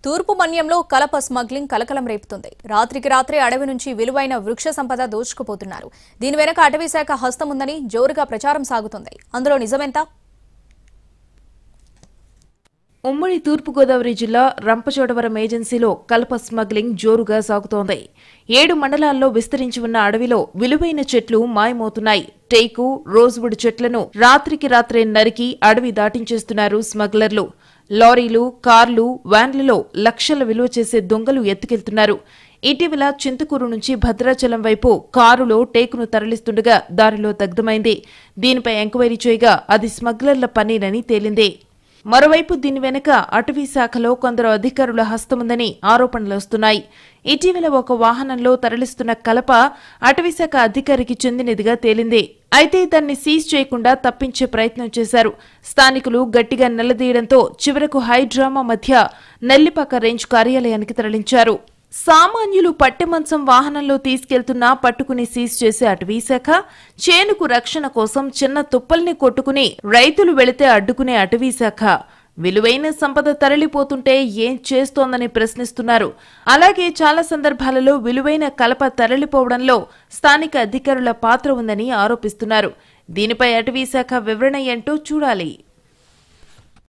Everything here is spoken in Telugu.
తూర్పు మన్యంలో కలప స్మగ్లింగ్ కలకలం రేపుతుంది. రాత్రికి రాత్రే అడవి నుంచి విలువైన వృక్ష సంపద దోచుకుపోతున్నారు. దీని వెనక అటవీ శాఖ హస్తం ఉందని జోరుగా ప్రచారం సాగుతుంది. అందులో నిజమెంత? ఉమ్మడి తూర్పుగోదావరి జిల్లా రంపచోడవరం ఏజెన్సీలో కలప స్మగ్లింగ్ జోరుగా సాగుతోంది. 7 మండలాల్లో విస్తరించి ఉన్న అడవిలో విలువైన చెట్లు మాయమవుతున్నాయి. టేకు, రోజ్వుడ్ చెట్లను రాత్రికి రాత్రే నరికి అడవి దాటించేస్తున్నారు స్మగ్లర్లు. లారీలు, కార్లు, వ్యాన్లలో లక్షల విలువ చేసే దొంగలు ఎత్తుకెళ్తున్నారు. ఇటీవల చింతకూరు నుంచి భద్రాచలం వైపు కారులో టేకును తరలిస్తుండగా దారిలో దగ్ధమైంది. దీనిపై ఎంక్వైరీ చేయగా అది స్మగ్లర్ల పనేనని తేలింది. మరోవైపు దీని వెనుక అటవీ శాఖలో కొందరు అధికారుల హస్తముందని ఆరోపణలు వస్తున్నాయి. ఇటీవల ఒక వాహనంలో తరలిస్తున్న కలప అటవీశాఖ అధికారికి చెందినదిగా తేలింది. అయితే దాన్ని సీజ్ చేయకుండా తప్పించే ప్రయత్నం చేశారు. స్థానికులు గట్టిగా నిలదీయడంతో చివరకు హైడ్రామా మధ్య నెల్లిపాక రేంజ్ కార్యాలయానికి తరలించారు. సామాన్యులు పట్టెమంచం వాహనంలో తీసుకెళ్తున్నా పట్టుకుని సీజ్ చేసే అటవీశాఖ, చేనుకు రక్షణ కోసం చిన్న తుప్పల్ని కొట్టుకుని రైతులు వెళితే అడ్డుకునే అటవీశాఖ, విలువైన సంపద తరలిపోతుంటే ఏం చేస్తోందని ప్రశ్నిస్తున్నారు. అలాగే చాలా సందర్భాలలో విలువైన కలప తరలిపోవడంలో స్థానిక అధికారుల పాత్ర ఉందని ఆరోపిస్తున్నారు. దీనిపై అటవీశాఖ వివరణ ఏంటో చూడాలి.